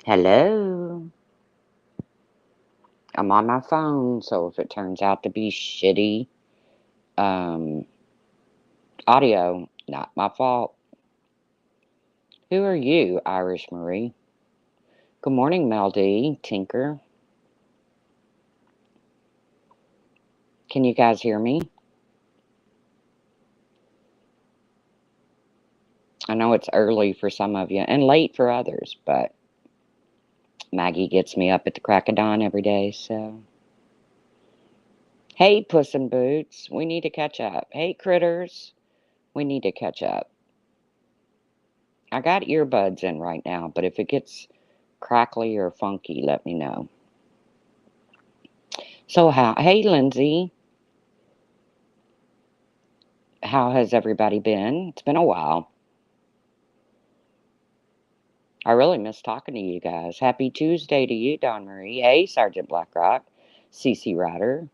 Hello. I'm on my phone, so if it turns out to be shitty um, audio, not my fault. Who are you, Irish Marie? Good morning, Mel D. Tinker. Can you guys hear me? I know it's early for some of you and late for others, but Maggie gets me up at the crack of dawn every day, so. Hey, Puss in Boots, we need to catch up. Hey, critters, we need to catch up. I got earbuds in right now, but if it gets crackly or funky, let me know. So, hey, Lindsay, how has everybody been? It's been a while. I really miss talking to you guys. Happy Tuesday to you, Don Marie. Hey, Sergeant Blackrock, CC Ryder.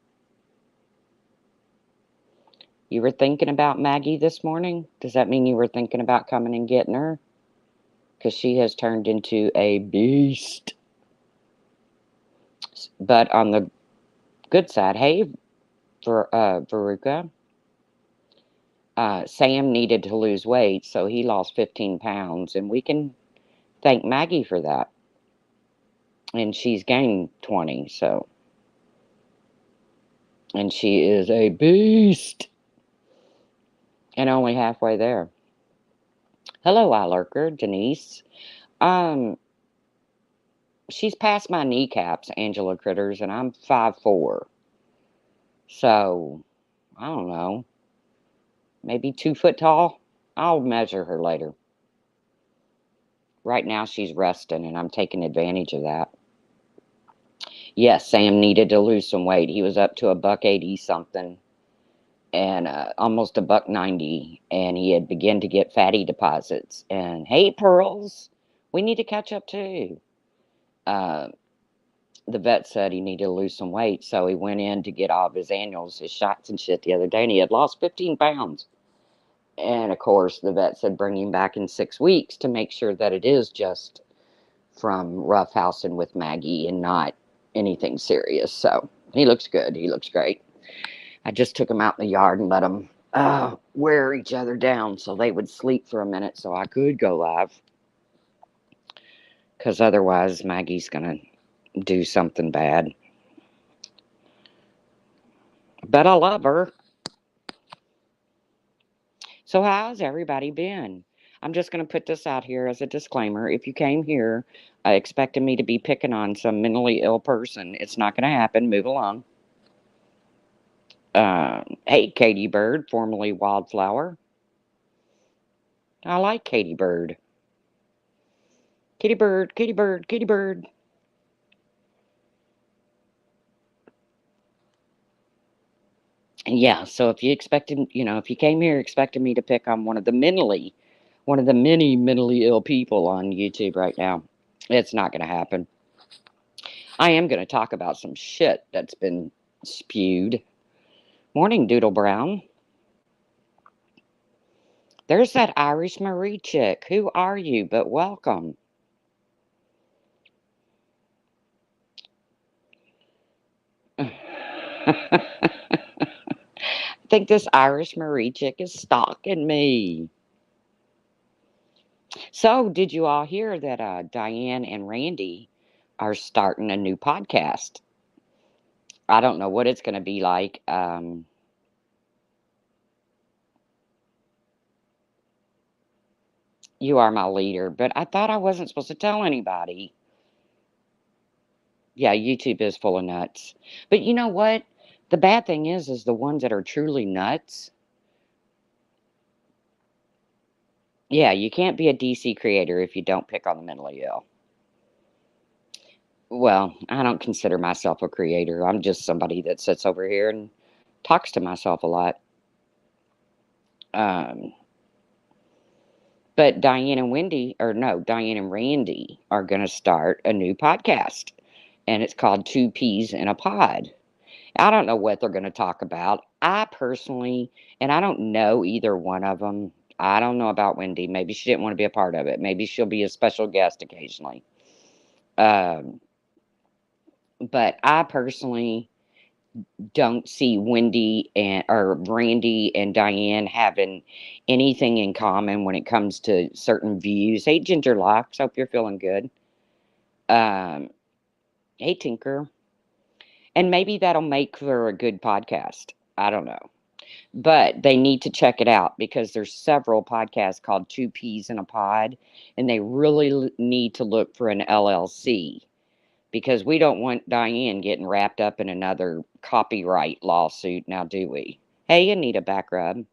You were thinking about Maggie this morning? Does that mean you were thinking about coming and getting her? Because she has turned into a beast. But on the good side, hey, Veruca, Sam needed to lose weight, so he lost 15 pounds, and we can thank Maggie for that. And she's gained 20, so. And she is a beast. And only halfway there. Hello, Lurker, Denise. Um, she's past my kneecaps, Angela Critters, and I'm 5'4". So, I don't know. Maybe 2 foot tall? I'll measure her later. Right now she's resting, and I'm taking advantage of that. Yes, Sam needed to lose some weight. He was up to a $1.80 something, and almost a $1.90, and he had begun to get fatty deposits. And hey, Pearls, we need to catch up too. Uh, the vet said he needed to lose some weight, so he went in to get all of his annuals, his shots and shit the other day, and he had lost 15 pounds. And of course, the vet said bring him back in 6 weeks to make sure that it is just from roughhousing with Maggie and not anything serious. So he looks good. He looks great. I just took them out in the yard and let them wear each other down so they would sleep for a minute so I could go live. Because otherwise, Maggie's going to do something bad. But I love her. So, how's everybody been? I'm just going to put this out here as a disclaimer. If you came here expecting me to be picking on some mentally ill person, it's not going to happen. Move along. Hey, Katie Bird, formerly Wildflower. I like Katie Bird. Katie Bird, Katie Bird, Katie Bird. Yeah, so if you expected, if you came here expecting me to pick on one of the many mentally ill people on YouTube right now, it's not going to happen. I am going to talk about some shit that's been spewed. Morning, Doodle Brown. There's that Irish Marie chick. Who are you? But welcome. I think this Irish Marie chick is stalking me. So, did you all hear that Diane and Randy are starting a new podcast? I don't know what it's going to be like. You are my leader, but I thought I wasn't supposed to tell anybody. Yeah, YouTube is full of nuts. But you know what? The bad thing is the ones that are truly nuts. Yeah, you can't be a DC creator if you don't pick on the mentally ill. Well, I don't consider myself a creator. I'm just somebody that sits over here and talks to myself a lot. Um, but Diane and Wendy, or no, Diane and Randy are going to start a new podcast, and it's called Two Peas in a Pod. I don't know what they're going to talk about. I personally, and I don't know either one of them. I don't know about Wendy. Maybe she didn't want to be a part of it. Maybe she'll be a special guest occasionally. Um, but I personally don't see Wendy and or Randy and Diane having anything in common when it comes to certain views. Hey, Ginger Locks, hope you're feeling good. Um, hey, Tinker, and maybe that'll make for a good podcast. I don't know, but they need to check it out because there's several podcasts called Two Peas in a Pod, and they really need to look for an LLC because we don't want Diane getting wrapped up in another copyright lawsuit now, do we? Hey, Anita Backrub.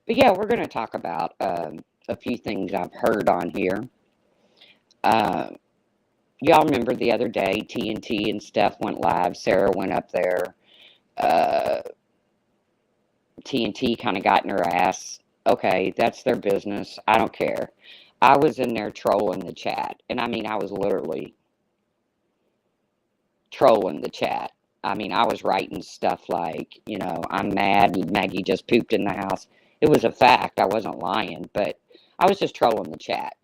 But yeah, we're going to talk about a few things I've heard on here. Uh, y'all remember the other day, TNT and Steph went live. Sarah went up there. Uh, TNT kind of got in her ass. Okay, that's their business. I don't care. I was in there trolling the chat. And I mean, I was literally trolling the chat. I mean, I was writing stuff like, I'm mad Maggie just pooped in the house. It was a fact. I wasn't lying, but I was just trolling the chat.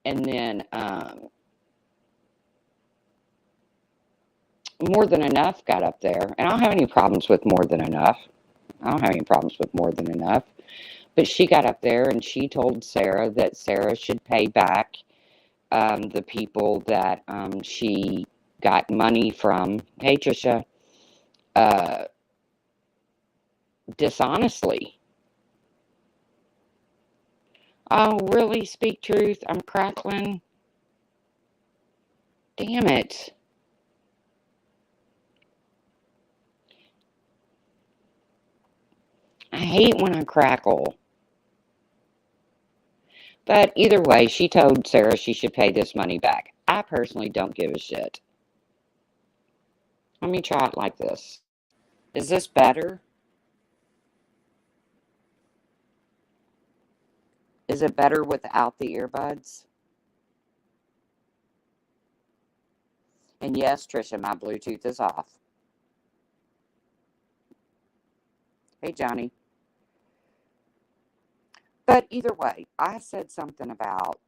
And then More Than Enough got up there. And I don't have any problems with More Than Enough. I don't have any problems with More Than Enough. But she got up there and she told Sarah that Sarah should pay back the people that she got money from. Hey, Trisha. Uh, Dishonestly. Oh, really? Speak truth? I'm crackling. Damn it. I hate when I crackle. But either way, she told Sarah she should pay this money back. I personally don't give a shit. Let me try it like this. Is this better? Is it better without the earbuds? And yes, Trisha, my Bluetooth is off. Hey, Johnny. But either way, I said something about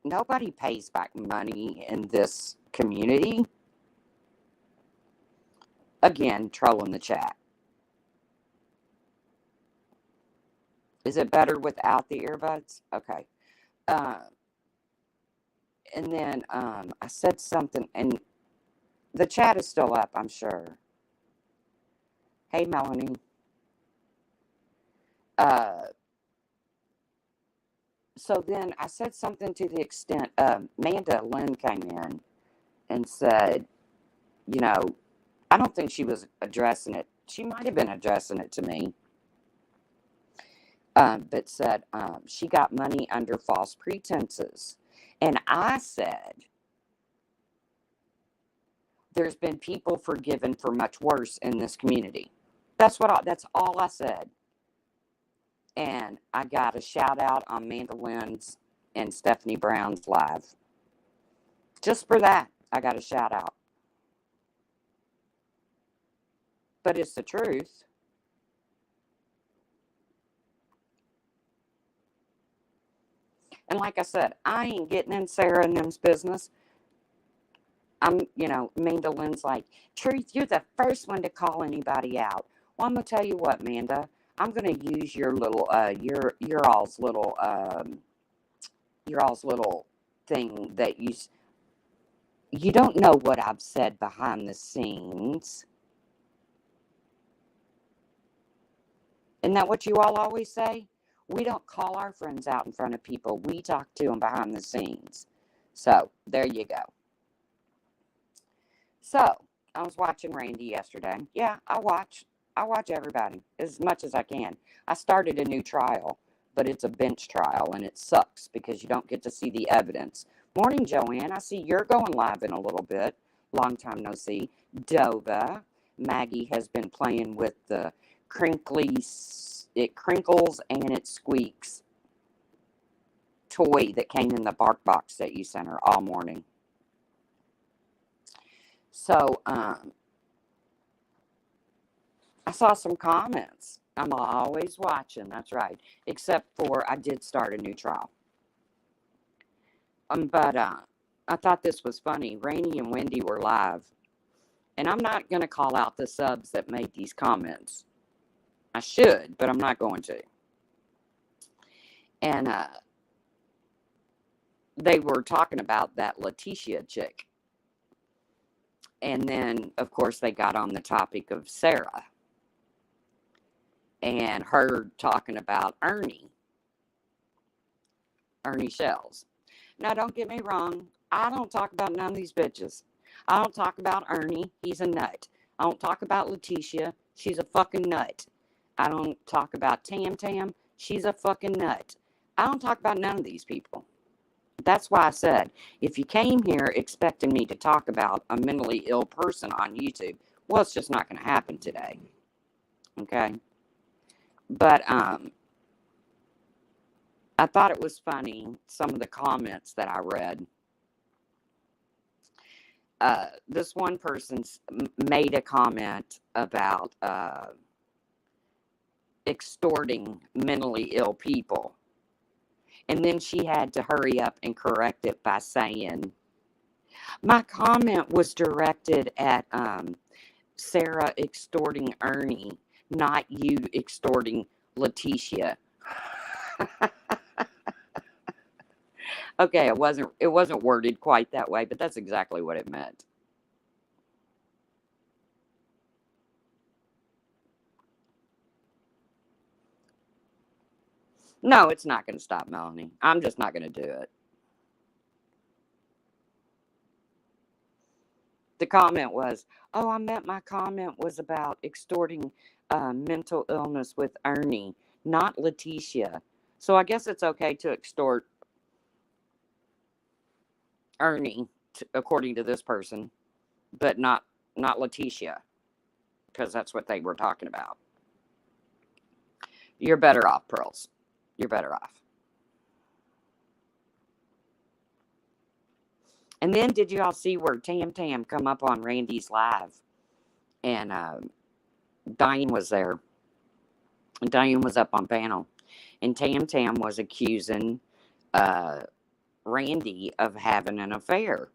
nobody pays back money in this community. Again, trolling the chat. Is it better without the earbuds? Okay. Uh, and then I said something, and the chat is still up, I'm sure. Hey, Melanie. Uh, so then I said something to the extent Amanda Lynn came in and said, you know, I don't think she was addressing it. She might have been addressing it to me, but said she got money under false pretenses. And I said, there's been people forgiven for much worse in this community. That's all I said. And I got a shout out on Mandolin's and Stephanie Brown's live. Just for that, I got a shout out. But it's the truth. And like I said, I ain't getting in Sarah and them's business. Mandolin's like, Truth, you're the first one to call anybody out. Well, I'm gonna tell you what, Manda. I'm gonna use your little, your all's little thing that you don't know what I've said behind the scenes. Isn't that what you all always say? We don't call our friends out in front of people. We talk to them behind the scenes. So, there you go. So, I was watching Randy yesterday. Yeah, I watch everybody as much as I can. I started a new trial, but it's a bench trial and it sucks because you don't get to see the evidence. Morning, Joanne. I see you're going live in a little bit. Long time no see. Dova. Maggie has been playing with the crinkly, it crinkles and it squeaks toy that came in the bark box that you sent her all morning. So, I saw some comments. I'm always watching, that's right. Except for I did start a new trial. But I thought this was funny. Rainey and Wendy were live. And I'm not going to call out the subs that made these comments. I should, but I'm not going to. And they were talking about that Letitia chick. And then, of course, they got on the topic of Sarah. And her talking about Ernie Shells. Now, don't get me wrong. I don't talk about none of these bitches. I don't talk about Ernie. He's a nut. I don't talk about Letitia. She's a fucking nut. I don't talk about Tam Tam. She's a fucking nut. I don't talk about none of these people. That's why I said, if you came here expecting me to talk about a mentally ill person on YouTube, well, it's just not going to happen today. Okay? But I thought it was funny, some of the comments that I read. This one person made a comment about extorting mentally ill people. And then she had to hurry up and correct it by saying, my comment was directed at Sarah extorting Ernie, not you extorting Letitia. Okay, it wasn't worded quite that way, but that's exactly what it meant. No, it's not going to stop Melanie. I'm just not going to do it. The comment was, oh, I meant my comment was about extorting mental illness with Ernie, not Letitia. So I guess it's okay to extort Ernie, according to this person, but not Letitia, because that's what they were talking about. You're better off, Pearls. You're better off. And then did you all see where Tam Tam come up on Randy's live? And Diane was there. And Diane was up on panel. And Tam Tam was accusing Randy of having an affair.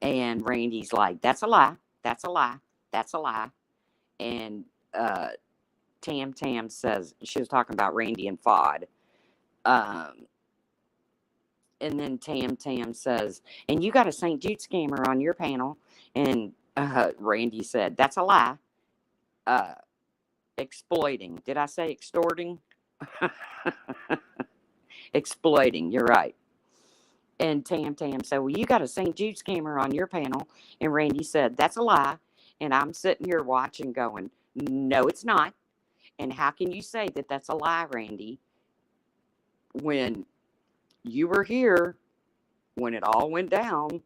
And Randy's like, that's a lie. That's a lie. That's a lie. And Tam Tam says, she was talking about Randy and Fod. And then Tam Tam says, and you got a St. Jude scammer on your panel. And Randy said, that's a lie. Exploiting. Did I say extorting? Exploiting. You're right. And Tam Tam said, well, you got a St. Jude scammer on your panel. And Randy said, that's a lie. And I'm sitting here watching going, no, it's not. And how can you say that that's a lie, Randy, when you were here when it all went down?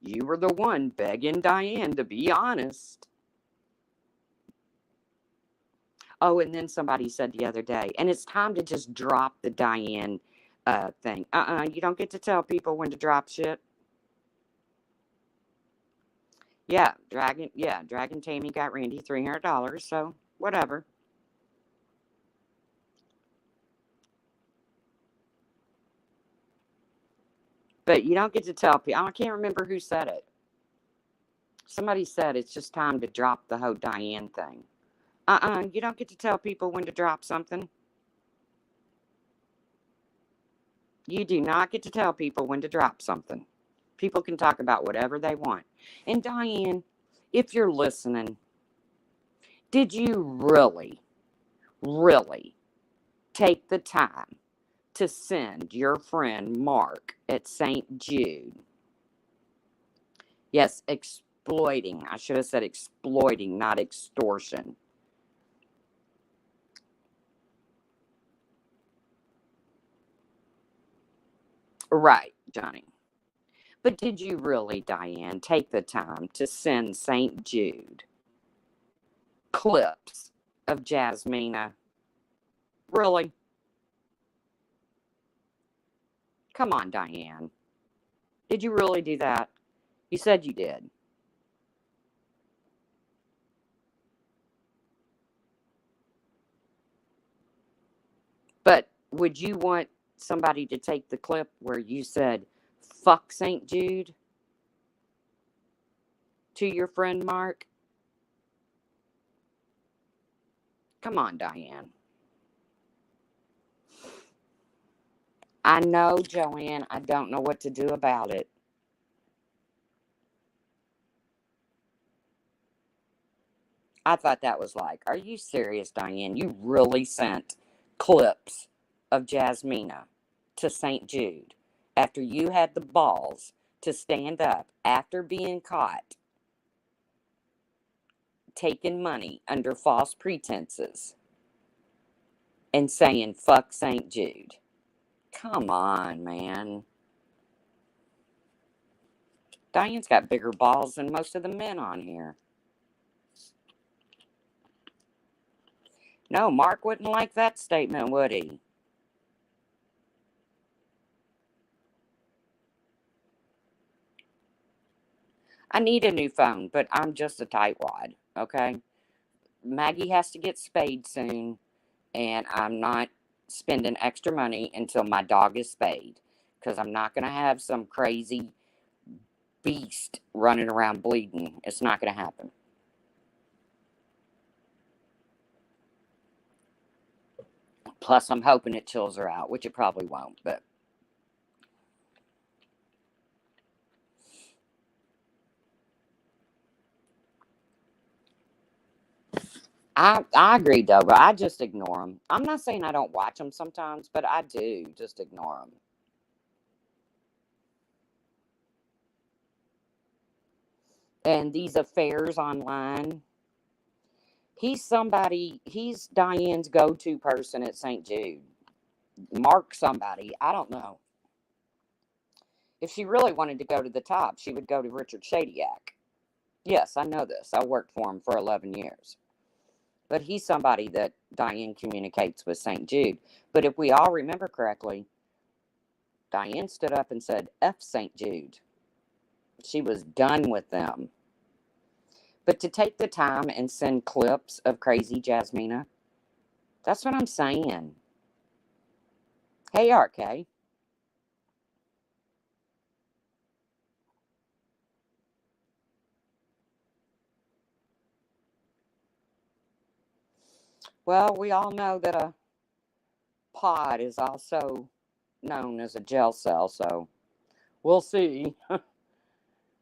You were the one begging Diane to be honest. Oh, and then somebody said the other day, and it's time to just drop the Diane thing. You don't get to tell people when to drop shit. Yeah, Dragon Tammy got Randy $300, so whatever. But you don't get to tell people. I can't remember who said it. Somebody said it's just time to drop the whole Diane thing. You don't get to tell people when to drop something. You do not get to tell people when to drop something. People can talk about whatever they want. And Diane, if you're listening, did you really, really take the time to send your friend Mark at St. Jude? Yes, exploiting. I should have said exploiting, not extortion. Right, Johnny. But did you really, Diane, take the time to send St. Jude clips of Jasmina? Really? Come on, Diane. Did you really do that? You said you did. But would you want somebody to take the clip where you said, Fuck St. Jude to your friend Mark? Come on, Diane. I know, Joanne. I don't know what to do about it. I thought that was like, are you serious, Diane? You really sent clips of Jasmina to St. Jude after you had the balls to stand up after being caught taking money under false pretenses and saying, fuck St. Jude. Come on, man. Diane's got bigger balls than most of the men on here. No, Mark wouldn't like that statement, would he? I need a new phone, but I'm just a tightwad, okay? Maggie has to get spayed soon, and I'm not spending extra money until my dog is spayed, because I'm not going to have some crazy beast running around bleeding. It's not going to happen. Plus, I'm hoping it chills her out, which it probably won't, but I agree, though, but I just ignore them. I'm not saying I don't watch them sometimes, but I do just ignore them. And these affairs online, he's Diane's go-to person at St. Jude. Mark somebody, I don't know. If she really wanted to go to the top, she would go to Richard Shadyac. Yes, I know this. I worked for him for 11 years. But he's somebody that Diane communicates with St. Jude. But if we all remember correctly, Diane stood up and said, F St. Jude. She was done with them. But to take the time and send clips of crazy Jasmina, that's what I'm saying. Hey, RK. Well, we all know that a pod is also known as a gel cell, so we'll see.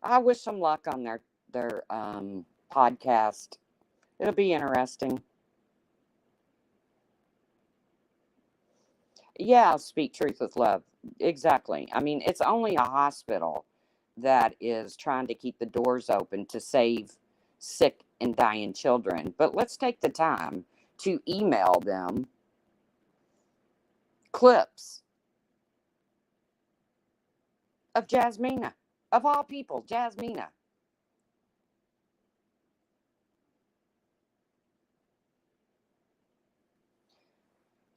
I wish them luck on their podcast. It'll be interesting. Yeah, speak truth with love. Exactly. I mean, it's only a hospital that is trying to keep the doors open to save sick and dying children. But let's take the time to email them clips of Jasmina. Of all people, Jasmina.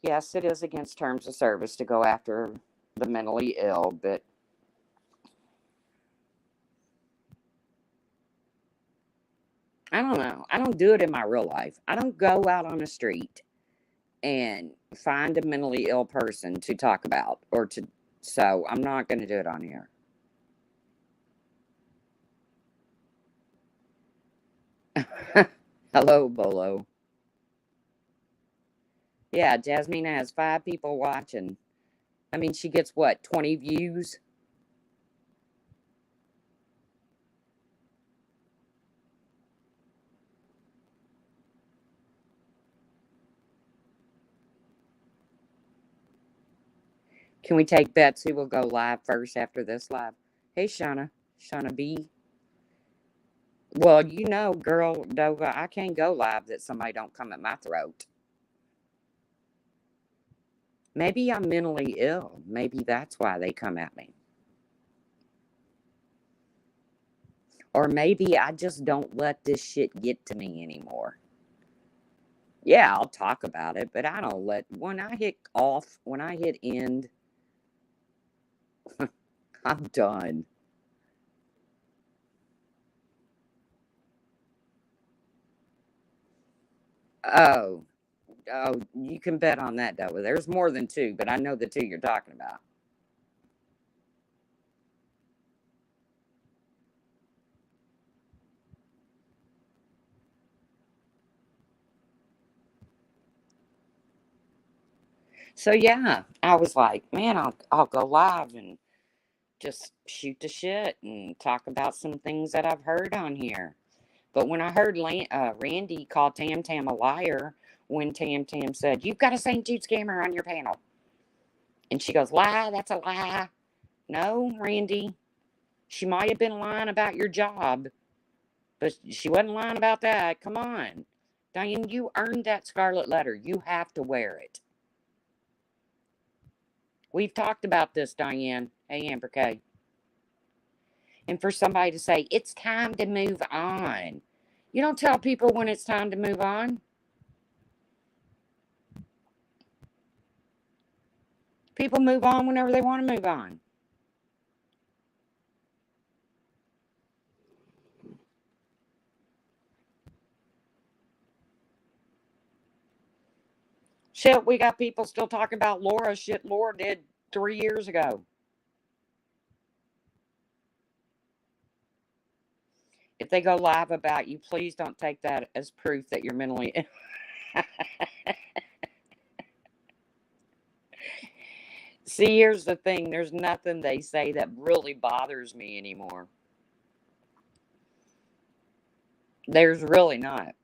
Yes, it is against terms of service to go after the mentally ill, but I don't know. I don't do it in my real life. I don't go out on the street and find a mentally ill person to talk about or to, so I'm not going to do it on here. Hello, Bolo. Yeah, Jasmina has 5 people watching. I mean, she gets what, 20 views? Can we take bets who will go live first after this live? Hey, Shauna. Shauna B. Well, you know, girl, Dova, I can't go live that somebody don't come at my throat. Maybe I'm mentally ill. Maybe that's why they come at me. Or maybe I just don't let this shit get to me anymore. Yeah, I'll talk about it, but I don't let, when I hit off, when I hit end, I'm done. Oh, oh, you can bet on that, Dova. There's more than two, but I know the two you're talking about. So yeah, I was like, man, I'll go live and just shoot the shit and talk about some things that I've heard on here. But when I heard Randy call Tam Tam a liar when Tam Tam said, "You've got a St. Jude scammer on your panel," and she goes, "Lie, that's a lie." No, Randy, she might have been lying about your job, but she wasn't lying about that. Come on. Diane, you earned that scarlet letter. You have to wear it. We've talked about this, Diane. Hey, Amber K. And for somebody to say, it's time to move on. You don't tell people when it's time to move on. People move on whenever they want to move on. Shit, we got people still talking about Laura. Shit, Laura did 3 years ago. If they go live about you, please don't take that as proof that you're mentally. See, here's the thing, there's nothing they say that really bothers me anymore. There's really not.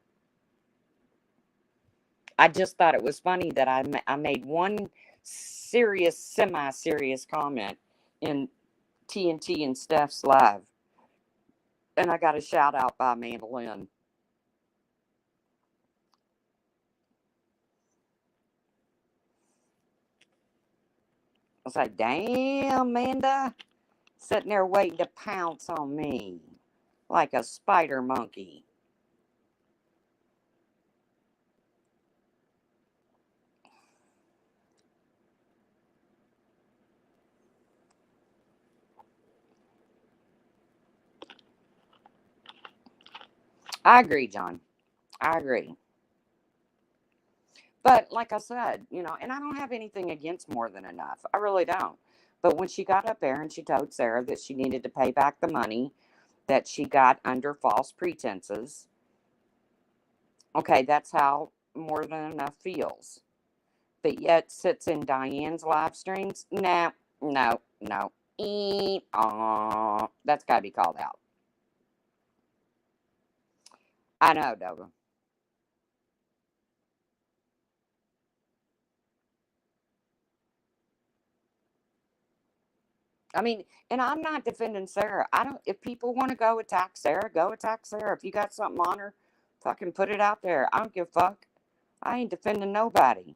I just thought it was funny that I made one serious, semi serious comment in TNT and Steph's live. And I got a shout out by Amanda Lynn. I was like, damn, Amanda, sitting there waiting to pounce on me like a spider monkey. I agree, John. I agree. But like I said, and I don't have anything against more than enough. I really don't. But when she got up there and she told Sarah that she needed to pay back the money that she got under false pretenses, okay, that's how more than enough feels. But yet sits in Diane's live streams. No, no, no. That's got to be called out. I know, Doga. I mean, and I'm not defending Sarah. I don't. If people want to go attack Sarah, go attack Sarah. If you got something on her, fucking put it out there. I don't give a fuck. I ain't defending nobody.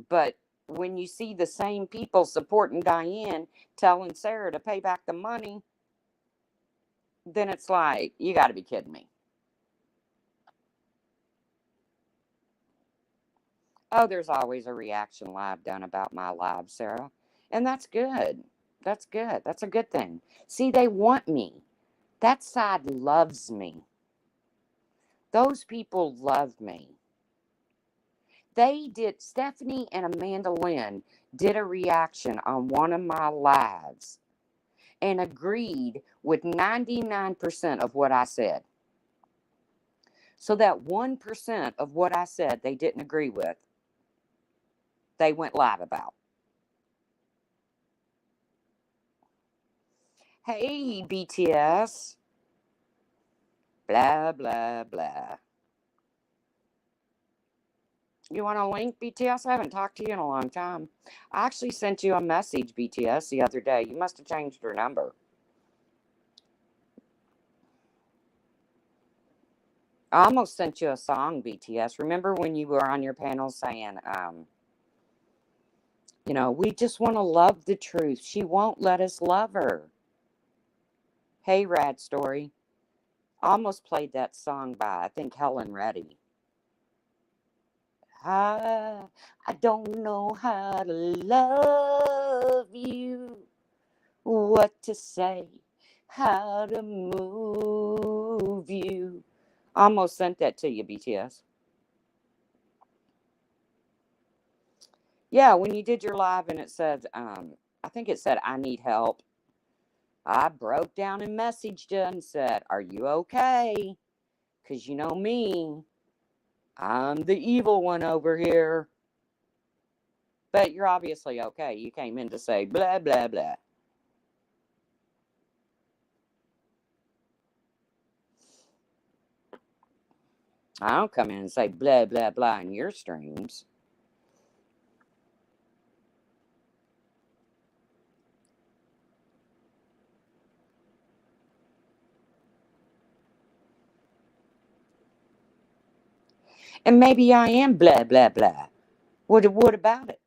But when you see the same people supporting Diane, telling Sarah to pay back the money, then it's like, you got to be kidding me. Oh, there's always a reaction live done about my live, Sarah. And that's good. That's good. That's a good thing. See, they want me. That side loves me. Those people love me. They did, Stephanie and Amanda Lynn did a reaction on one of my lives and agreed with 99% of what I said. So that 1% of what I said they didn't agree with, they went live about. Hey, BTS. Blah, blah, blah. You want a link, BTS? I haven't talked to you in a long time. I actually sent you a message, BTS, the other day. You must have changed your number. I almost sent you a song, BTS. Remember when you were on your panel saying, we just want to love the truth. She won't let us love her. Hey, Rad Story. I almost played that song by, I think, Helen Reddy. I don't know how to love you, what to say, how to move you. I almost sent that to you, BTS. Yeah, when you did your live and it said, I think it said, I need help. I broke down and messaged you and said, are you okay? Because you know me, I'm the evil one over here. But you're obviously okay. You came in to say blah, blah, blah. I don't come in and say blah, blah, blah in your streams. And maybe I am blah, blah, blah. What about it?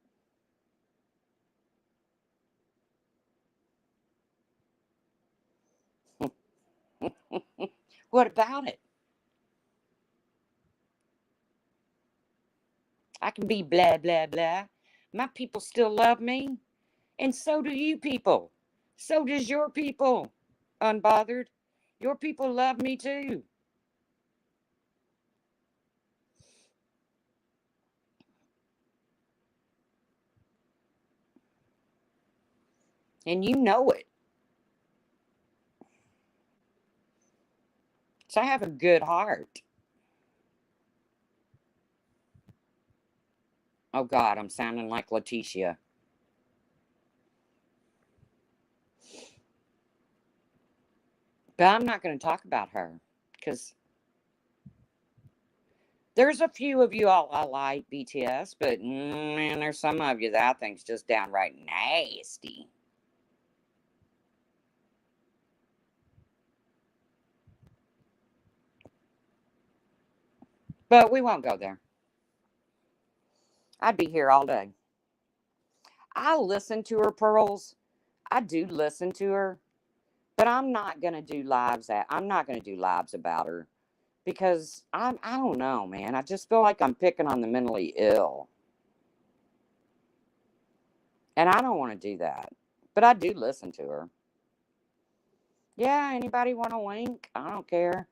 What about it? I can be blah, blah, blah. My people still love me. And so do you people. So does your people. Unbothered. Your people love me too. And you know it. So I have a good heart. Oh God, I'm sounding like Letitia. But I'm not going to talk about her because there's a few of you all I like BTS, but man, there's some of you that I think's just downright nasty. But we won't go there. I'd be here all day. I listen to her, Pearls. I do listen to her, but I'm not gonna do lives. I'm not gonna do lives about her because I don't know, man. I just feel like I'm picking on the mentally ill, and I don't want to do that. But I do listen to her. Yeah, anybody want a link? I don't care.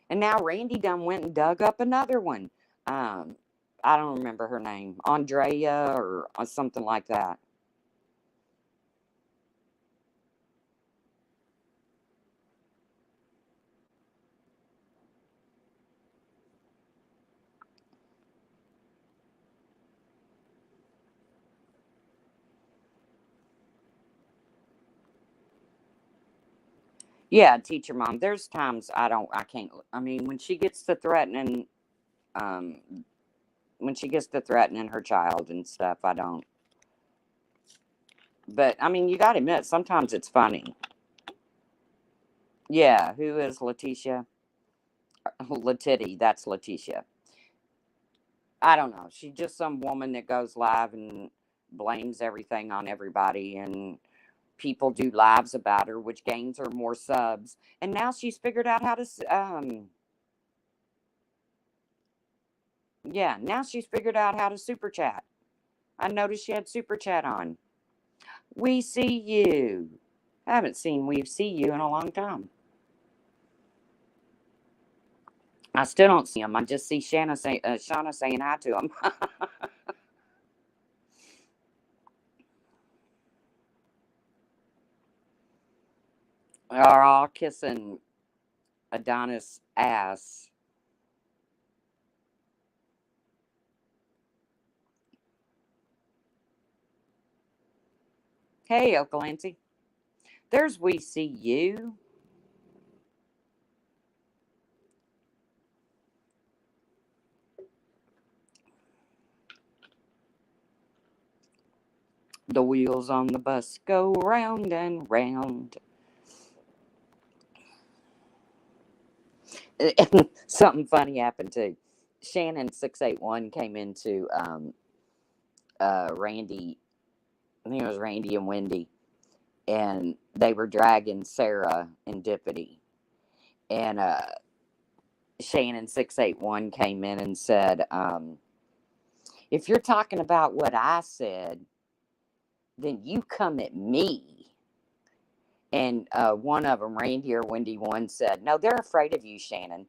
And now Randy done went and dug up another one. Um, I don't remember her name, Andrea or something like that. Yeah, teacher mom. There's times I can't. I mean, um, when she gets to threatening her child and stuff, I don't. But I mean, you got to admit, sometimes it's funny. Yeah, who is Letitia? Letity, that's Letitia. I don't know. She's just some woman that goes live and blames everything on everybody, and people do lives about her, which gains her more subs. And now she's figured out how to, yeah, now she's figured out how to super chat. I noticed she had super chat on. We see you. I haven't seen we see you in a long time. I still don't see him. I just see Shauna saying hi to him. Are all kissing Adonis' ass. Hey, Okalancy. There's we see you. The wheels on the bus go round and round. Something funny happened too. Shannon 681 came into Randy. I think it was Randy and Wendy, and they were dragging Sarah and Dippity. And Shannon 681 came in and said, "If you're talking about what I said, then you come at me." And one of them, Randy or Wendy one, said, "No, they're afraid of you, Shannon."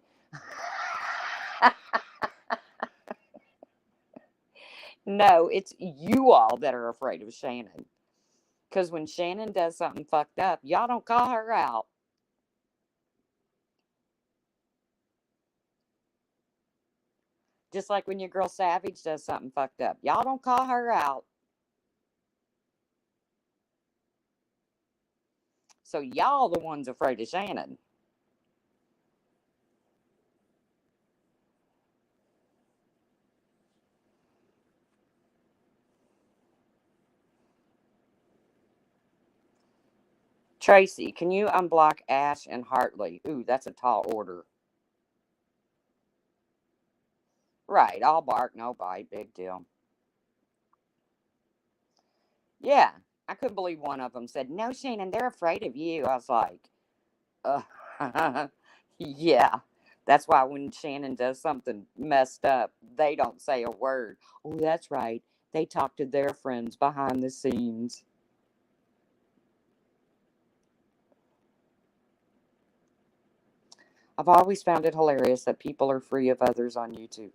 No, it's you all that are afraid of Shannon. Because when Shannon does something fucked up, y'all don't call her out. Just like when your girl Savage does something fucked up. Y'all don't call her out. So y'all the ones afraid of Shannon. Tracy, can you unblock Ash and Hartley? Ooh, that's a tall order. Right, all bark, no bite. Big deal. Yeah, I couldn't believe one of them said, "No, Shannon, they're afraid of you." I was like, yeah. That's why when Shannon does something messed up, they don't say a word. Oh, that's right. They talk to their friends behind the scenes. I've always found it hilarious that people are free of others on YouTube.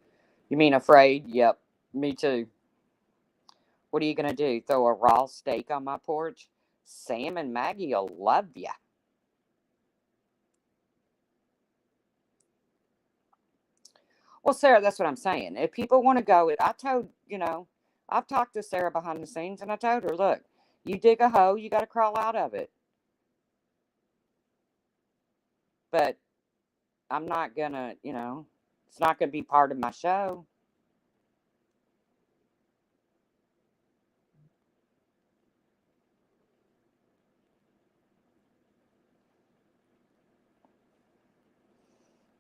You mean afraid? Yep, me too. What are you going to do? Throw a raw steak on my porch? Sam and Maggie will love you. Well, Sarah, that's what I'm saying. If people want to go, I told, I've talked to Sarah behind the scenes and I told her, look, you dig a hole, you got to crawl out of it. But I'm not going to, it's not going to be part of my show.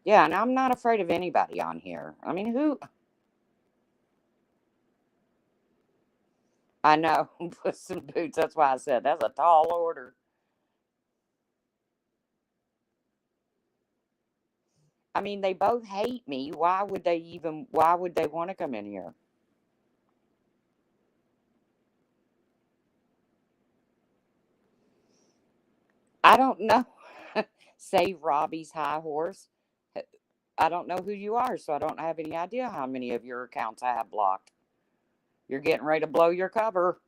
Yeah, and I'm not afraid of anybody on here. I mean, who? I know, Puss in Boots. That's why I said that's a tall order. I mean, they both hate me. Why would they want to come in here? I don't know. Save Robbie's high horse. I don't know who you are, so I don't have any idea how many of your accounts I have blocked. You're getting ready to blow your cover.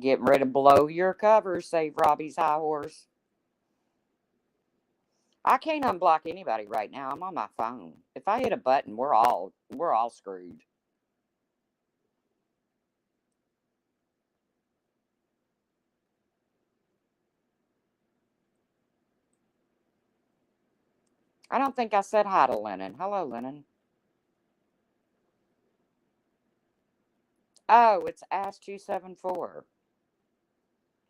Getting ready to blow your cover, save Robbie's high horse. I can't unblock anybody right now. I'm on my phone. If I hit a button, we're all screwed. I don't think I said hi to Lennon. Hello, Lennon. Oh, it's Ash274.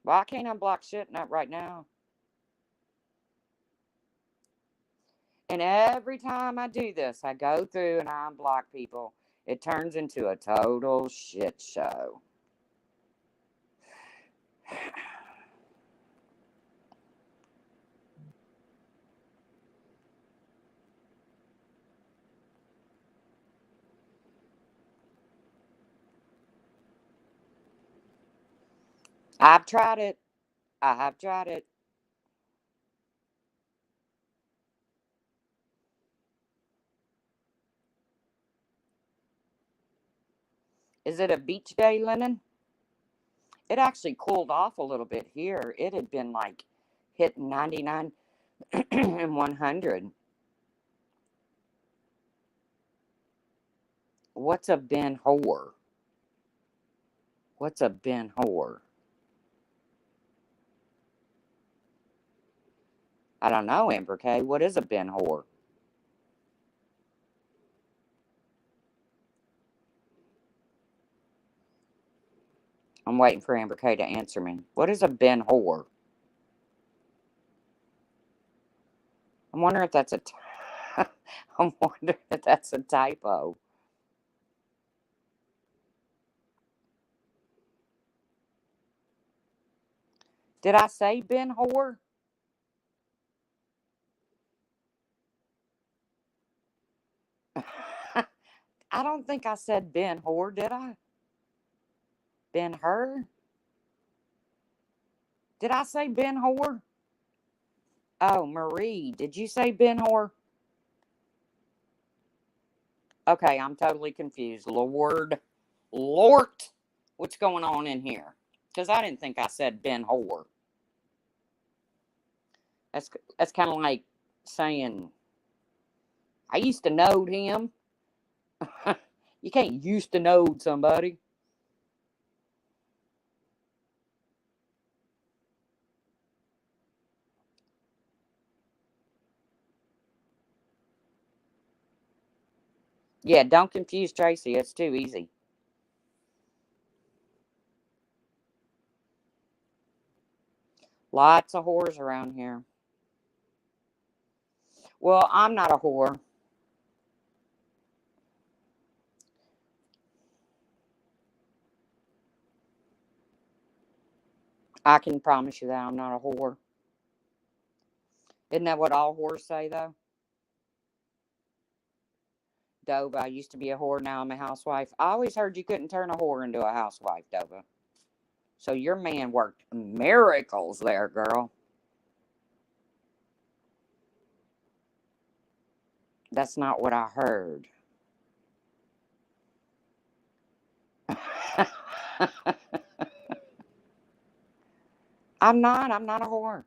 Well, I can't unblock shit not right now. And every time I do this, I go through and I unblock people. It turns into a total shit show. I've tried it. I have tried it. Is it a beach day, Lennon? It actually cooled off a little bit here. It had been like hitting 99 and 100. What's a Ben Hor? What's a Ben Hor? I don't know, Amber K. What is a Ben Hor? I'm waiting for Amber K to answer me. What is a Ben Hor? I'm wondering if that's I'm wondering if that's a typo. Did I say Ben Hor? I don't think I said Ben Hor, did I? Ben Hur? Did I say Ben Hor? Oh, Marie, did you say Ben Hor? Okay, I'm totally confused. Lord, what's going on in here? Because I didn't think I said Ben Hor. That's that's kind of like saying, I used to know him. You can't used to know somebody. Yeah, don't confuse Tracy. It's too easy. Lots of whores around here. Well, I'm not a whore. I can promise you that I'm not a whore. Isn't that what all whores say, though? Dova, I used to be a whore, now I'm a housewife. I always heard you couldn't turn a whore into a housewife, Dova. So your man worked miracles there, girl. That's not what I heard. I'm not. I'm not a whore.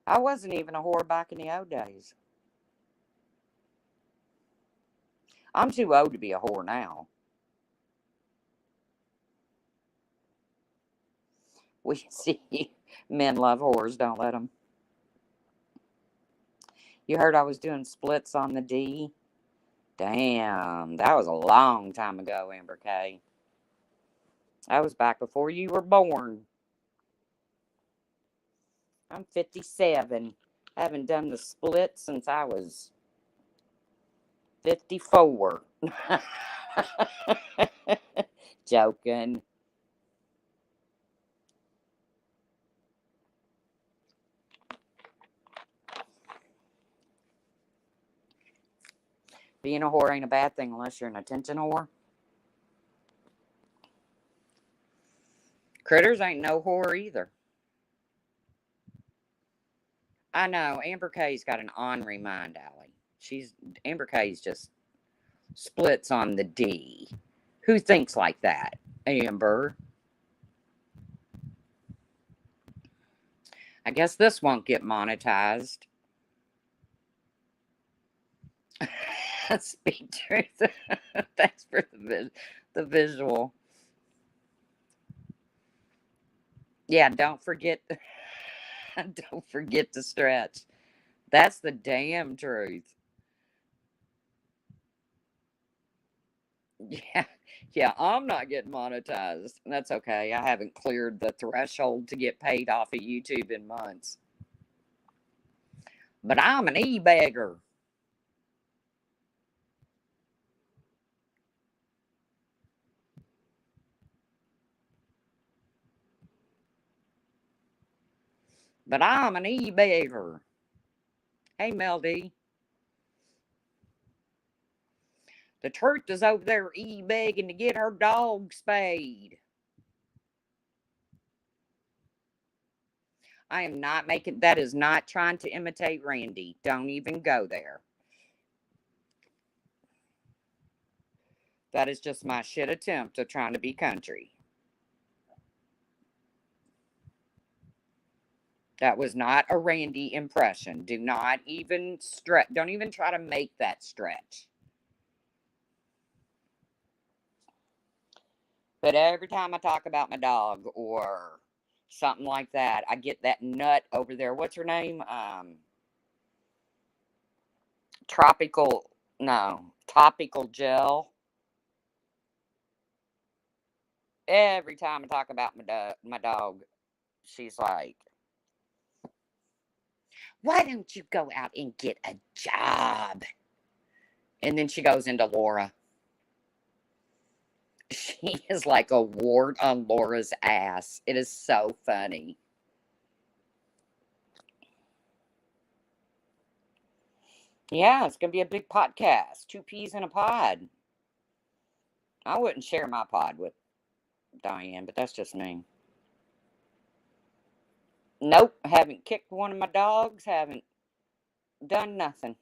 I wasn't even a whore back in the old days. I'm too old to be a whore now. We see men love whores, don't let them. You heard I was doing splits on the D? Damn, that was a long time ago, Amber K. That was back before you were born. I'm 57. I haven't done the split since I was 54. Joking. Being a whore ain't a bad thing unless you're an attention whore. Critters ain't no whore either. I know. Amber K's got an ornery mind, Allie. Amber K's just splits on the D. Who thinks like that, Amber? I guess this won't get monetized. Speak truth. Thanks for the visual. Yeah, don't forget. Don't forget to stretch. That's the damn truth. Yeah, yeah, I'm not getting monetized. That's okay. I haven't cleared the threshold to get paid off of YouTube in months. But I'm an e-beggar. But I'm an e-beggar. Hey, Mel D. The truth is over there e-begging to get her dog spayed. I am not making, that is not trying to imitate Randy. Don't even go there. That is just my shit attempt of trying to be country. That was not a Randy impression. Do not even stretch. Don't even try to make that stretch. But every time I talk about my dog or something like that, I get that nut over there. What's her name? Tropical, no, topical gel. Every time I talk about my dog, she's like, why don't you go out and get a job? And then she goes into Laura. She is like a wart on Laura's ass. It is so funny. Yeah, it's going to be a big podcast. Two peas in a pod. I wouldn't share my pod with Diane, but that's just me. Nope, haven't kicked one of my dogs, haven't done nothing.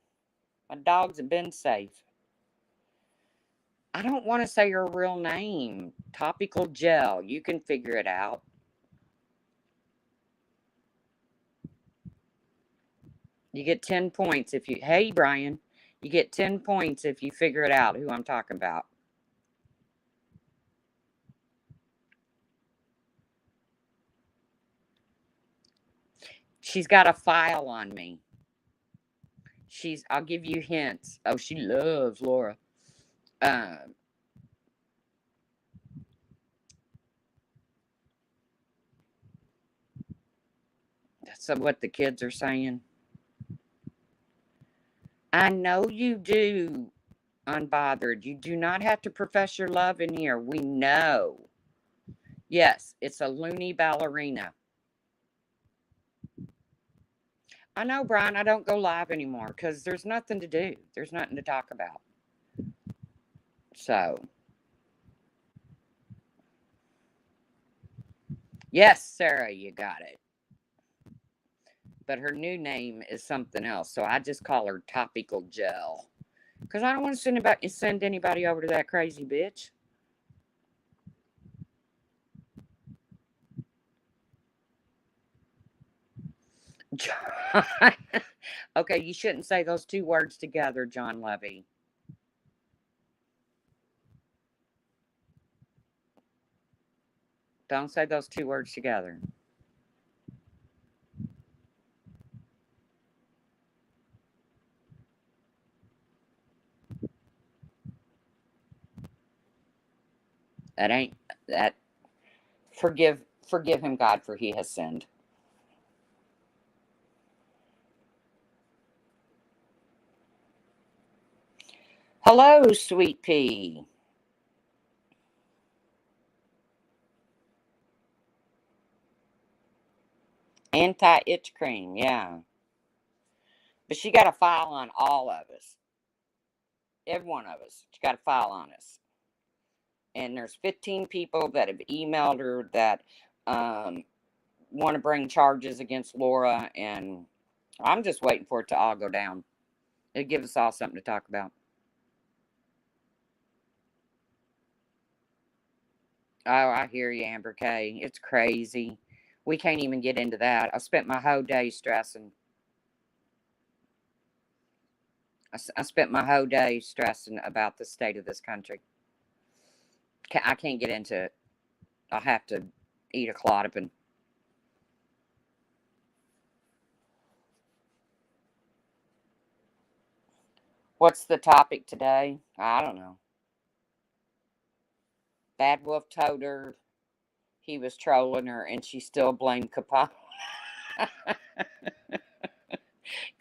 My dogs have been safe. I don't want to say her real name. Topical gel. You can figure it out. You get 10 points if you, hey, Brian, you get 10 points if you figure it out who I'm talking about. She's got a file on me. I'll give you hints. Oh, she loves Laura. Um, that's what the kids are saying. I know you do, Unbothered. You do not have to profess your love in here. We know. Yes, it's a loony ballerina. I know, Brian, I don't go live anymore because there's nothing to do. There's nothing to talk about. So, yes, Sarah, you got it. But her new name is something else. So I just call her Topical Gel. Because I don't want to send anybody over to that crazy bitch. John. Okay, you shouldn't say those two words together, John Levy. Don't say those two words together. That ain't that. Forgive him, God, for he has sinned. Hello, sweet pea. Anti-itch cream, yeah. But she got a file on all of us. Every one of us. She got a file on us. And there's 15 people that have emailed her that want to bring charges against Laura, and I'm just waiting for it to all go down. It'll give us all something to talk about. Oh, I hear you, Amber K. It's crazy. We can't even get into that. I spent my whole day stressing. I spent my whole day stressing about the state of this country. I can't get into it. I'll have to eat a clotopin. What's the topic today? I don't know. Bad Wolf told her he was trolling her, and she still blamed Capone.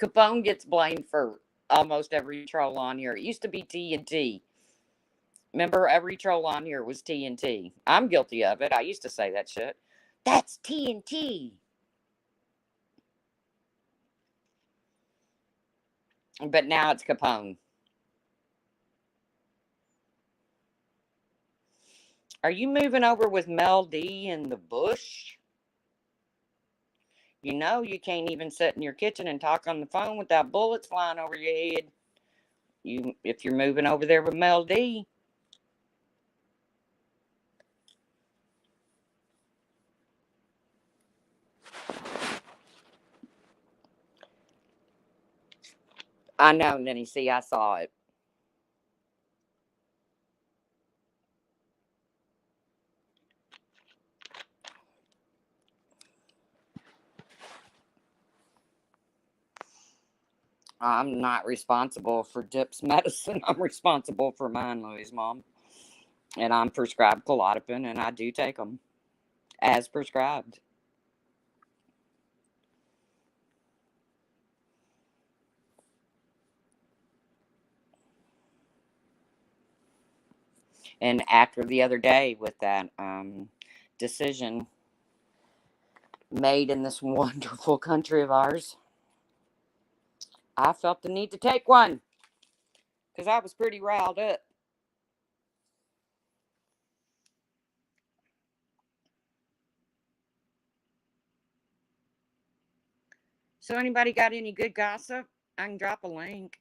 Capone gets blamed for almost every troll on here. It used to be TNT. Remember, every troll on here was TNT. I'm guilty of it. I used to say that shit. That's TNT. But now it's Capone. Are you moving over with Mel D in the bush? You know you can't even sit in your kitchen and talk on the phone without bullets flying over your head. If you're moving over there with Mel D. I know, Nanny. See, I saw it. I'm not responsible for Dip's medicine. I'm responsible for mine, Louie's mom. And I'm prescribed Klonopin, and I do take them as prescribed. And after the other day with that decision made in this wonderful country of ours, I felt the need to take one because I was pretty riled up. So, anybody got any good gossip? I can drop a link.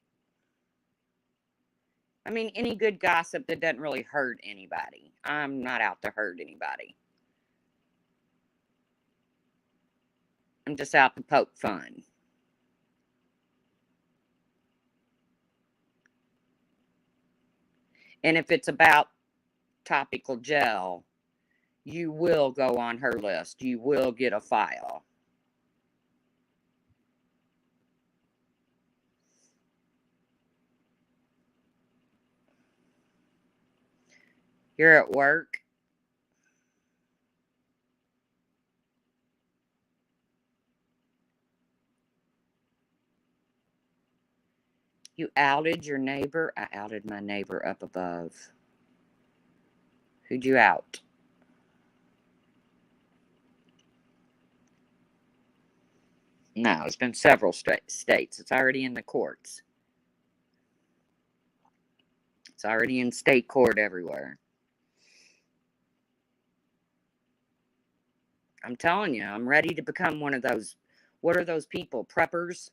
I mean, any good gossip that doesn't really hurt anybody. I'm not out to hurt anybody. I'm just out to poke fun. And if it's about topical gel, you will go on her list. You will get a file. You're at work. You outed your neighbor. I outed my neighbor up above. Who'd you out? No, it's been several states. It's already in the courts. It's already in state court everywhere. I'm telling you, I'm ready to become one of those. What are those people? Preppers?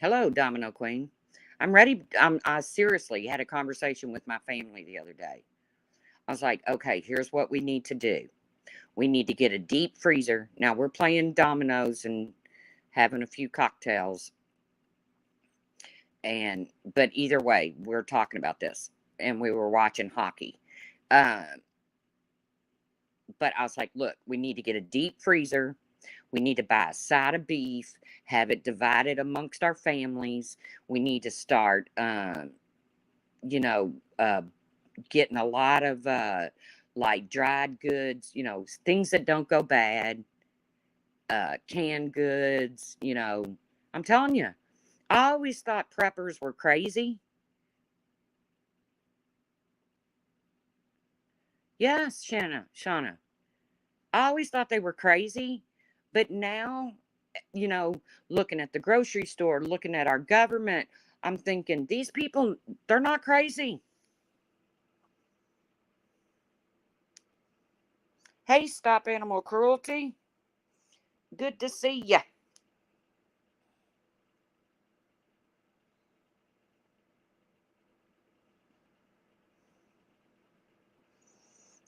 Hello, Domino Queen. I'm ready. I seriously had a conversation with my family the other day. I was like, okay, here's what we need to do. We need to get a deep freezer. Now we're playing dominoes and having a few cocktails. But either way, we're talking about this. And we were watching hockey. Uh, but I was like, look, we need to get a deep freezer. We need to buy a side of beef, have it divided amongst our families. We need to start, you know, getting a lot of like dried goods, things that don't go bad, canned goods, I'm telling you, I always thought preppers were crazy. Yes, Shauna. I always thought they were crazy, but now, you know, looking at the grocery store, looking at our government, I'm thinking these people, they're not crazy. Hey, Stop Animal Cruelty. Good to see ya.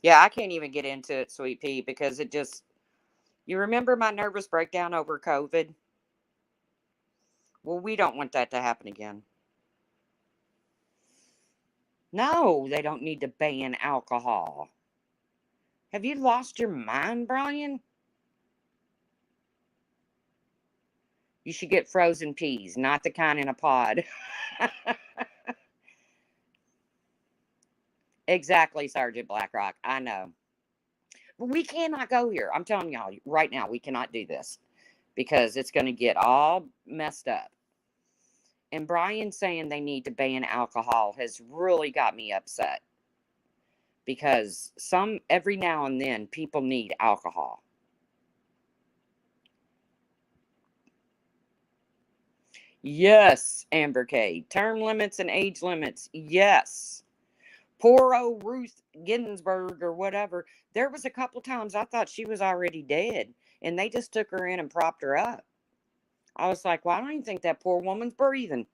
Yeah, I can't even get into it, Sweet Pea, because you remember my nervous breakdown over COVID? Well, we don't want that to happen again. No, they don't need to ban alcohol. Have you lost your mind, Brian? You should get frozen peas, not the kind in a pod. Exactly, Sergeant Blackrock. I know. But we cannot go here. I'm telling y'all right now, we cannot do this because it's going to get all messed up. And Brian saying they need to ban alcohol has really got me upset because every now and then people need alcohol. Yes, Amber K. Term limits and age limits. Yes. Poor old Ruth Ginsburg or whatever. There was a couple times I thought she was already dead, and they just took her in and propped her up. I was like, well, I don't even think that poor woman's breathing.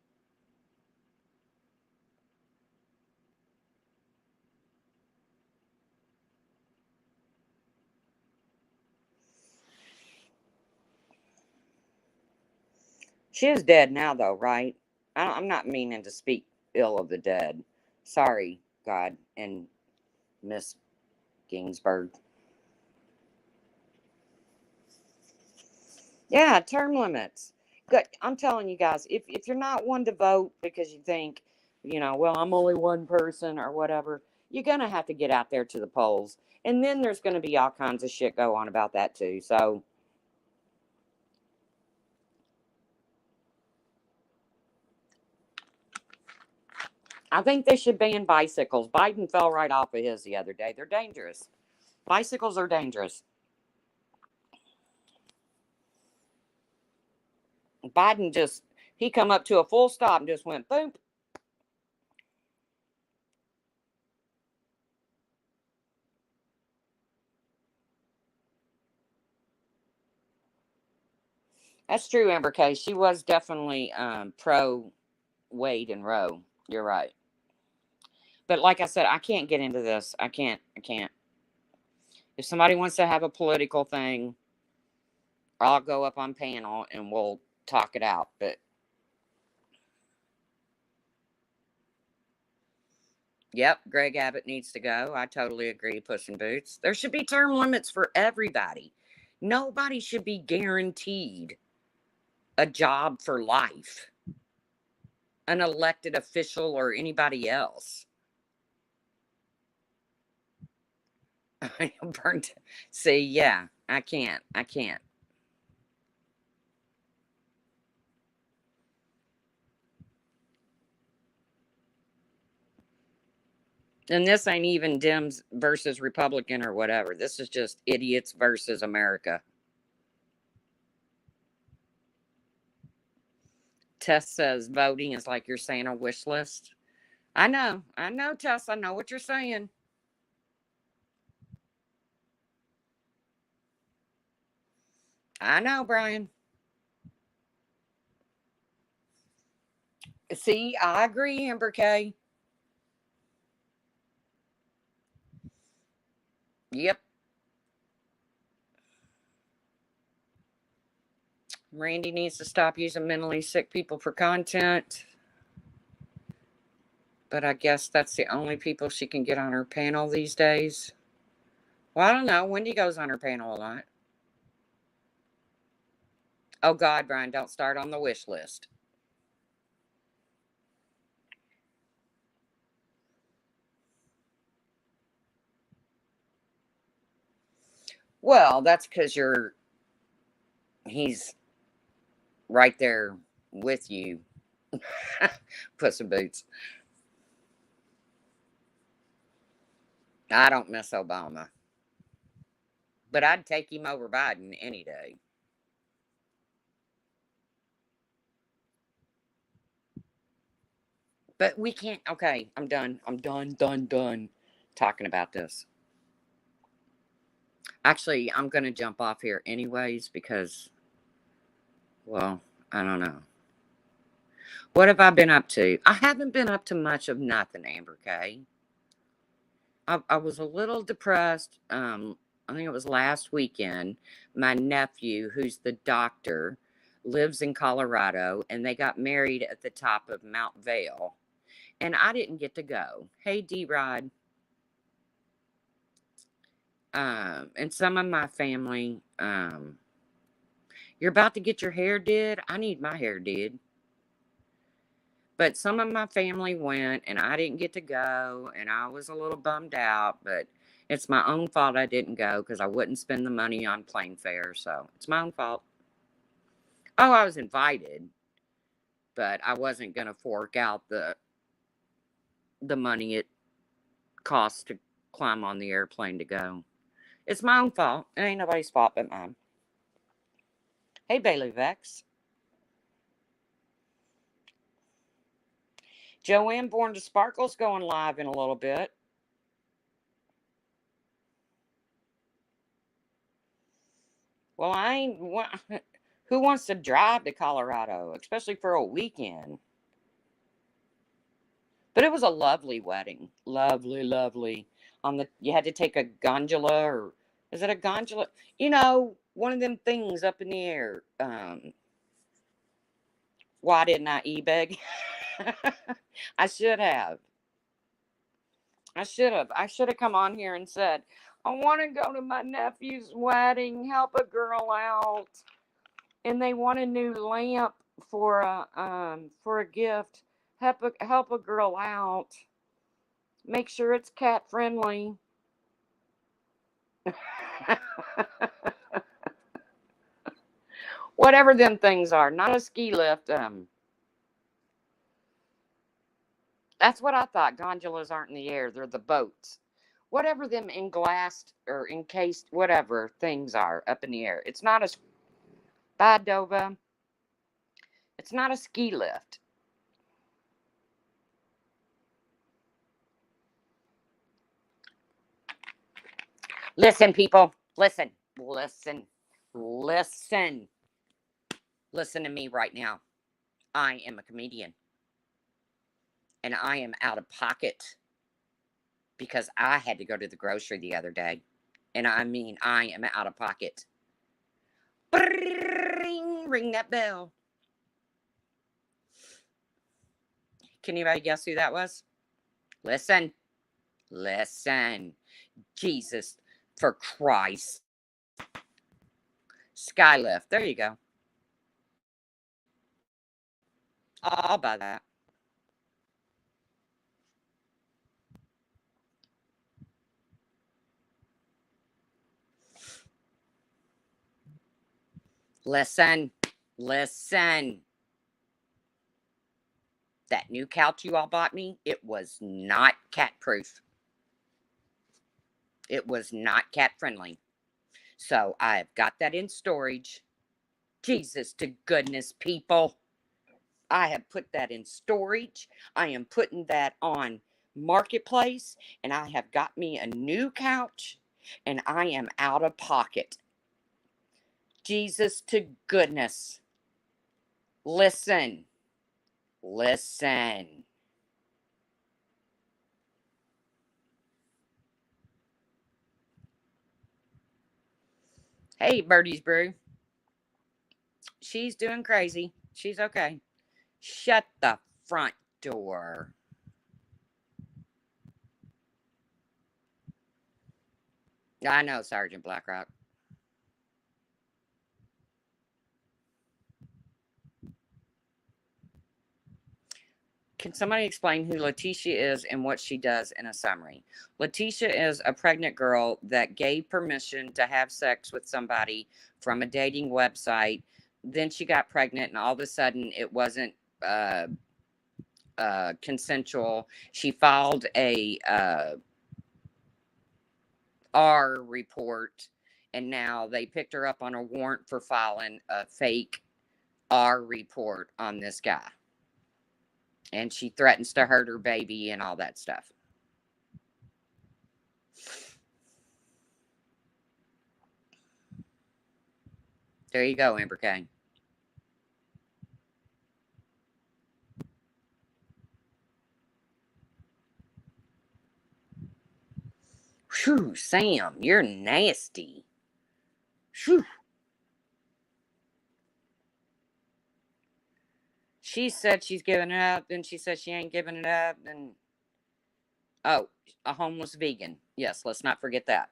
She is dead now, though, right? I'm not meaning to speak ill of the dead. Sorry, God and Miss Ginsburg. Yeah, term limits. Good. I'm telling you guys, if you're not one to vote because you think, well, I'm only one person or whatever, you're gonna have to get out there to the polls, and then there's gonna be all kinds of shit go on about that too. So I think they should ban bicycles. Biden fell right off of his the other day. They're dangerous. Bicycles are dangerous. Biden he come up to a full stop and just went boom. That's true, Amber Case. She was definitely pro Wade and Roe. You're right. But like I said, I can't get into this. I can't. If somebody wants to have a political thing, I'll go up on panel and we'll talk it out. But yep, Greg Abbott needs to go. I totally agree, Puss in Boots. There should be term limits for everybody. Nobody should be guaranteed a job for life, an elected official or anybody else. Burnt. See, yeah, I can't. I can't. And this ain't even Dems versus Republican or whatever. This is just idiots versus America. Tess says voting is like you're saying a wish list. I know, Tess. I know what you're saying. I know, Brian. See, I agree, Amber K. Yep. Randy needs to stop using mentally sick people for content. But I guess that's the only people she can get on her panel these days. Well, I don't know. Wendy goes on her panel a lot. Oh, God, Brian, don't start on the wish list. Well, that's because he's right there with you. Puss in Boots. I don't miss Obama, but I'd take him over Biden any day. But we can't. Okay, I'm done. I'm done talking about this. Actually, I'm going to jump off here anyways because, well, I don't know. What have I been up to? I haven't been up to much of nothing, Amber K. I was a little depressed. I think it was last weekend. My nephew, who's the doctor, lives in Colorado, and they got married at the top of Mount Vale. And I didn't get to go. Hey, D Rod. And some of my family, you're about to get your hair did. I need my hair did. But some of my family went and I didn't get to go. And I was a little bummed out. But it's my own fault I didn't go because I wouldn't spend the money on plane fare. So it's my own fault. Oh, I was invited. But I wasn't going to fork out the money it costs to climb on the airplane to go. It's my own fault. It ain't nobody's fault but mine. Hey, Bailey Vex. Joanne Born to Sparkle's going live in a little bit. Well, I ain't. Who wants to drive to Colorado, especially for a weekend? But it was a lovely wedding. Lovely, lovely. You had to take a gondola, or is it a gondola? One of them things up in the air. Why didn't I e-beg? I should have. I should have. I should have come on here and said, I want to go to my nephew's wedding, help a girl out, and they want a new lamp for a gift. Help a girl out. Make sure it's cat friendly. Whatever them things are, not a ski lift. That's what I thought. Gondolas aren't in the air; they're the boats. Whatever them englassed or encased, whatever things are up in the air. It's not a Bye, Dova. It's not a ski lift. Listen, people. Listen. Listen. Listen. Listen to me right now. I am a comedian. And I am out of pocket because I had to go to the grocery the other day. And I mean, I am out of pocket. Ring that bell. Can anybody guess who that was? Listen. Listen. Jesus, for Christ. Skylift. There you go. I'll buy that. Listen. Listen. That new couch you all bought me, it was not cat proof. It was not cat friendly. So I've got that in storage. Jesus to goodness, people. I have put that in storage. I am putting that on Marketplace, and I have got me a new couch, and I am out of pocket. Jesus to goodness. Listen. Listen. Hey, Birdie's Brew. She's doing crazy. She's okay. Shut the front door. I know, Sergeant Blackrock. Can somebody explain who Letitia is and what she does in a summary? Letitia is a pregnant girl that gave permission to have sex with somebody from a dating website. Then she got pregnant, and all of a sudden it wasn't consensual. She filed a R report, and now they picked her up on a warrant for filing a fake R report on this guy. And she threatens to hurt her baby and all that stuff. There you go, Amber Kane. Whew, Sam, you're nasty. Whew. She said she's giving it up, then she said she ain't giving it up, and oh, a homeless vegan. Yes, let's not forget that.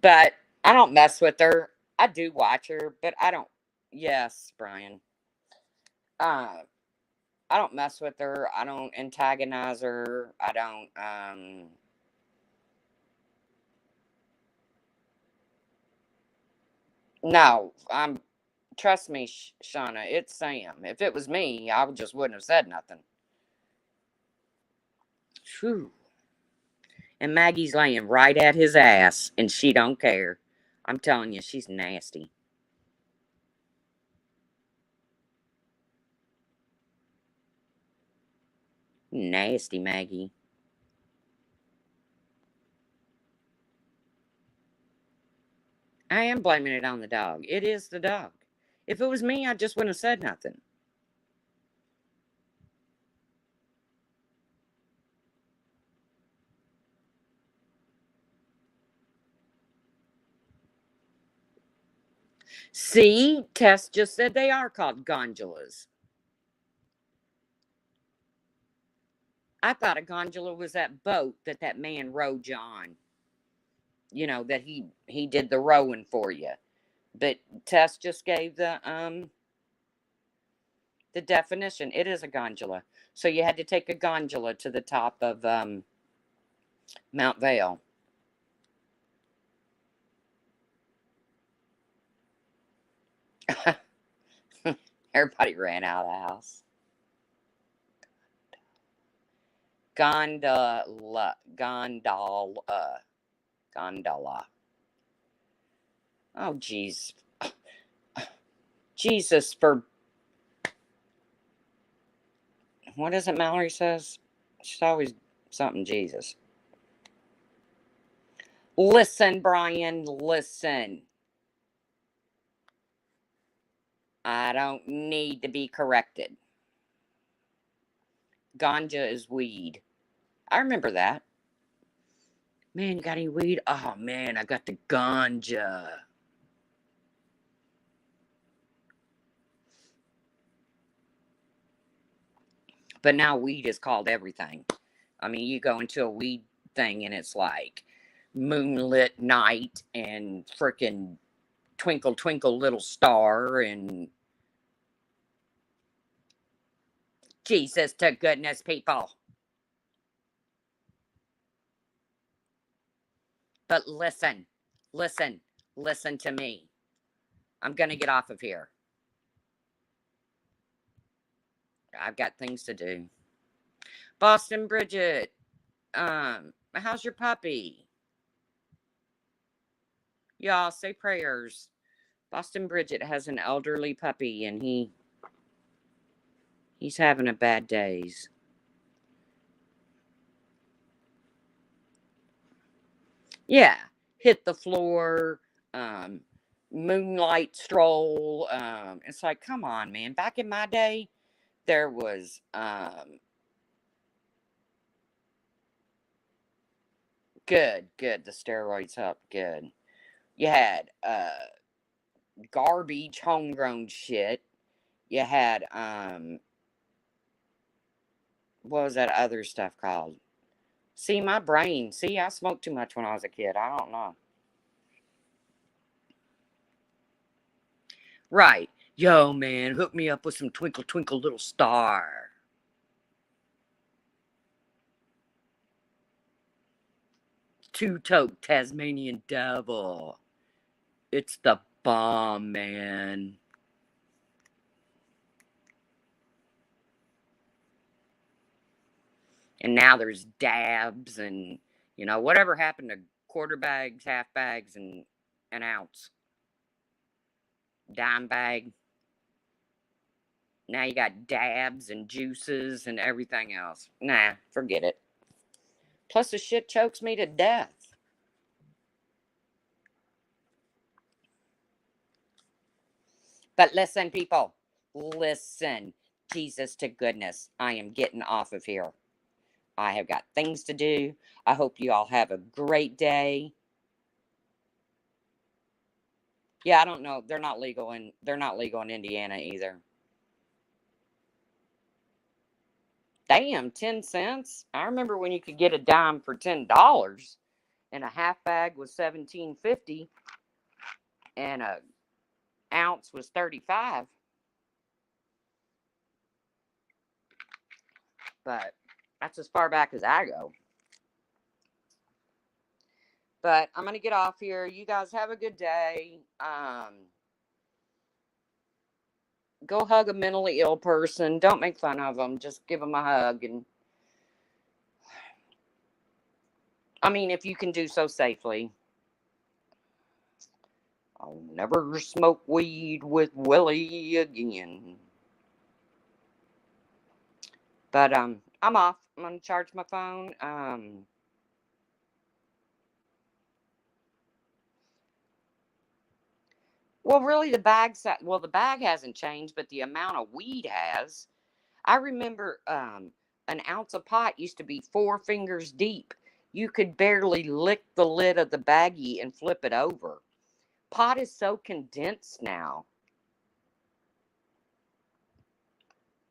But I don't mess with her. I do watch her, but I don't. Yes, Brian. Uh, I don't mess with her. I don't antagonize her. I don't. No, I'm. Trust me, Shauna. It's Sam. If it was me, I just wouldn't have said nothing. Whew. And Maggie's laying right at his ass, and she don't care. I'm telling you, she's nasty. Nasty Maggie. I am blaming it on the dog. It is the dog. If it was me, I just wouldn't have said nothing. See, Tess just said they are called gondolas. I thought a gondola was that boat that man rowed you on. You know that he did the rowing for you. But Tess just gave the definition. It is a gondola. So you had to take a gondola to the top of Mount Vale. Everybody ran out of the house. Gondola. Oh, jeez. Jesus for what is it Mallory says? She's always something Jesus. Listen, Brian, listen. I don't need to be corrected. Ganja is weed. I remember that. Man, you got any weed? Oh, man, I got the ganja. But now weed is called everything. I mean, you go into a weed thing and it's like moonlit night and freaking twinkle, twinkle, little star and Jesus to goodness, people. But listen, listen, listen to me. I'm going to get off of here. I've got things to do. Boston Bridget, how's your puppy? Y'all say prayers. Boston Bridget has an elderly puppy and he's having a bad days. Yeah, hit the floor, um, moonlight stroll. It's like, come on, man. Back in my day, there was good. The steroids help. Good. You had garbage, homegrown shit. You had what was that other stuff called? See, my brain. See, I smoked too much when I was a kid. I don't know. Right. Yo, man, hook me up with some Twinkle Twinkle Little Star. Two-toed Tasmanian Devil. It's the bomb, man. And now there's dabs and, whatever happened to quarter bags, half bags, and an ounce. Dime bag. Now you got dabs and juices and everything else. Nah, forget it. Plus, the shit chokes me to death. But listen, people, listen. Jesus to goodness, I am getting off of here. I have got things to do. I hope you all have a great day. Yeah, I don't know. They're not legal in Indiana either. Damn, 10 cents. I remember when you could get a dime for $10 and a half bag was 17.50 and a ounce was 35. But that's as far back as I go. But I'm going to get off here. You guys have a good day. Go hug a mentally ill person. Don't make fun of them. Just give them a hug. And I mean, if you can do so safely. I'll never smoke weed with Willie again. But I'm off. I'm gonna charge my phone. Well, really, the bag hasn't changed, but the amount of weed has. I remember an ounce of pot used to be 4 fingers deep. You could barely lick the lid of the baggie and flip it over. Pot is so condensed now.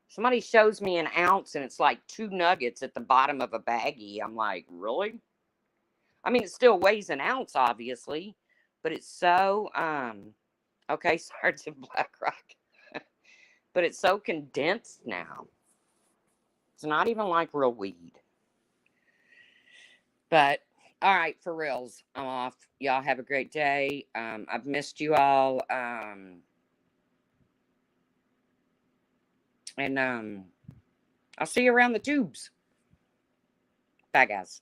Somebody shows me an ounce and it's like 2 nuggets at the bottom of a baggie. I'm like, really? I mean, it still weighs an ounce, obviously, but it's so okay, sorry to Black Rock. But it's so condensed now. It's not even like real weed. But all right, for reals, I'm off. Y'all have a great day. I've missed you all. And I'll see you around the tubes. Bye, guys.